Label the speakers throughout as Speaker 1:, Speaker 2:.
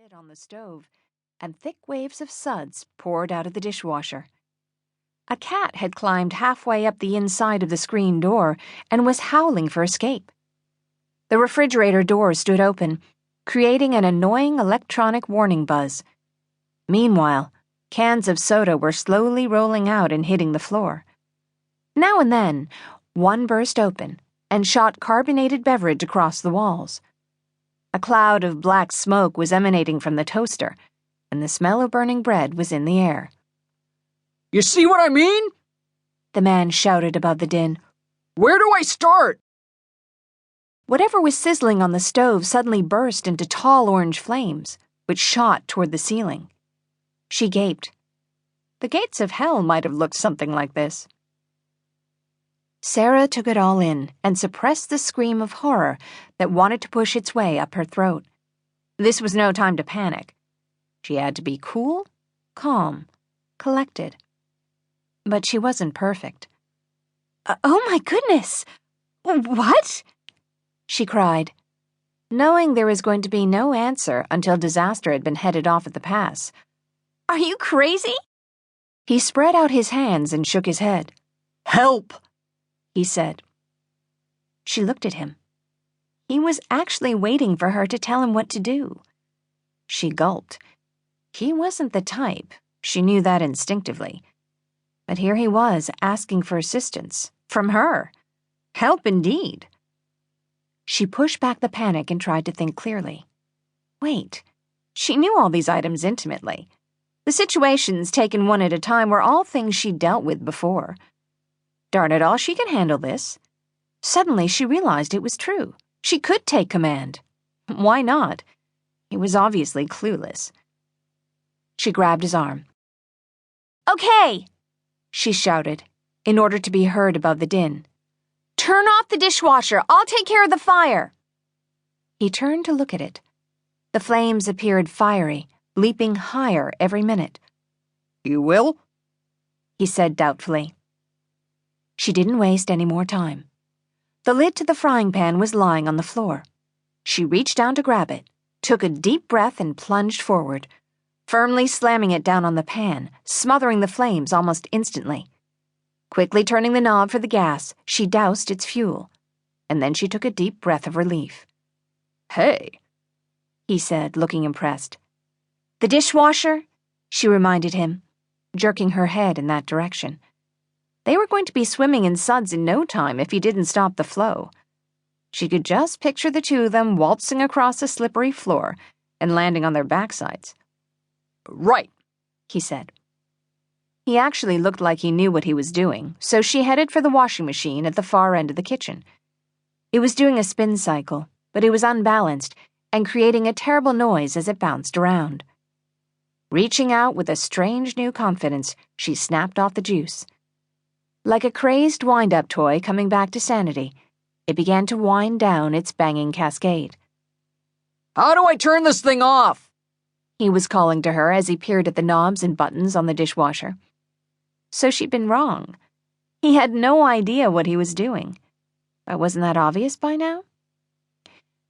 Speaker 1: lid on the stove, and thick waves of suds poured out of the dishwasher. A cat had climbed halfway up the inside of the screen door and was howling for escape. The refrigerator door stood open, creating an annoying electronic warning buzz. Meanwhile, cans of soda were slowly rolling out and hitting the floor. Now and then, one burst open and shot carbonated beverage across the walls. A cloud of black smoke was emanating from the toaster, and the smell of burning bread was in the air.
Speaker 2: "You see what I mean?"
Speaker 1: the man shouted above the din.
Speaker 2: "Where do I start?"
Speaker 1: Whatever was sizzling on the stove suddenly burst into tall orange flames, which shot toward the ceiling. She gaped. The gates of hell might have looked something like this. Sara took it all in and suppressed the scream of horror that wanted to push its way up her throat. This was no time to panic. She had to be cool, calm, collected. But she wasn't perfect. "Oh my goodness! What?" she cried, knowing there was going to be no answer until disaster had been headed off at the pass. "Are you crazy?" He spread out his hands and shook his head.
Speaker 2: "Help!"
Speaker 1: he said. She looked at him. He was actually waiting for her to tell him what to do. She gulped. He wasn't the type. She knew that instinctively. But here he was asking for assistance. From her. Help indeed. She pushed back the panic and tried to think clearly. Wait. She knew all these items intimately. The situations taken one at a time were all things she'd dealt with before. Darn it all, she can handle this. Suddenly she realized it was true. She could take command. Why not? He was obviously clueless. She grabbed his arm. "Okay," she shouted, in order to be heard above the din. "Turn off the dishwasher. I'll take care of the fire." He turned to look at it. The flames appeared fiery, leaping higher every minute.
Speaker 2: "You will?"
Speaker 1: he said doubtfully. She didn't waste any more time. The lid to the frying pan was lying on the floor. She reached down to grab it, took a deep breath and plunged forward, firmly slamming it down on the pan, smothering the flames almost instantly. Quickly turning the knob for the gas, she doused its fuel, and then she took a deep breath of relief.
Speaker 2: "Hey,"
Speaker 1: he said, looking impressed. "The dishwasher?" she reminded him, jerking her head in that direction. They were going to be swimming in suds in no time if he didn't stop the flow. She could just picture the two of them waltzing across a slippery floor and landing on their backsides.
Speaker 2: "Right,"
Speaker 1: he said. He actually looked like he knew what he was doing, so she headed for the washing machine at the far end of the kitchen. It was doing a spin cycle, but it was unbalanced and creating a terrible noise as it bounced around. Reaching out with a strange new confidence, she snapped off the juice. Like a crazed wind-up toy coming back to sanity, it began to wind down its banging cascade.
Speaker 2: "How do I turn this thing off?"
Speaker 1: he was calling to her as he peered at the knobs and buttons on the dishwasher. So she'd been wrong. He had no idea what he was doing. But wasn't that obvious by now?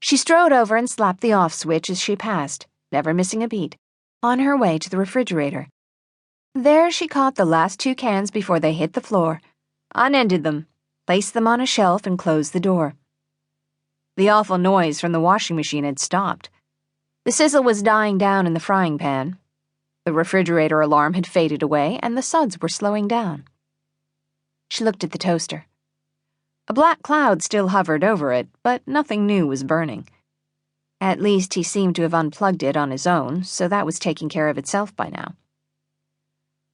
Speaker 1: She strode over and slapped the off switch as she passed, never missing a beat, on her way to the refrigerator. There she caught the last two cans before they hit the floor, unended them, placed them on a shelf, and closed the door. The awful noise from the washing machine had stopped. The sizzle was dying down in the frying pan. The refrigerator alarm had faded away, and the suds were slowing down. She looked at the toaster. A black cloud still hovered over it, but nothing new was burning. At least he seemed to have unplugged it on his own, so that was taking care of itself by now.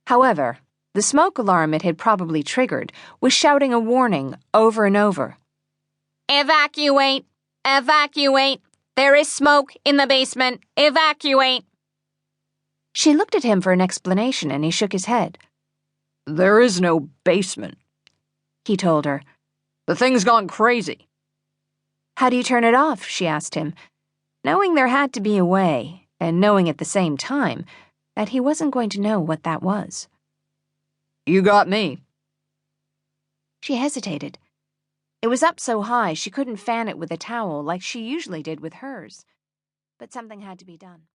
Speaker 1: However, the smoke alarm it had probably triggered was shouting a warning over and over. "Evacuate! Evacuate! There is smoke in the basement! Evacuate!" She looked at him for an explanation, and he shook his head.
Speaker 2: "There is no basement,"
Speaker 1: he told her.
Speaker 2: "The thing's gone crazy."
Speaker 1: "How do you turn it off?" she asked him, knowing there had to be a way, and knowing at the same time that he wasn't going to know what that was.
Speaker 2: "You got me."
Speaker 1: She hesitated. It was up so high she couldn't fan it with a towel like she usually did with hers, but something had to be done.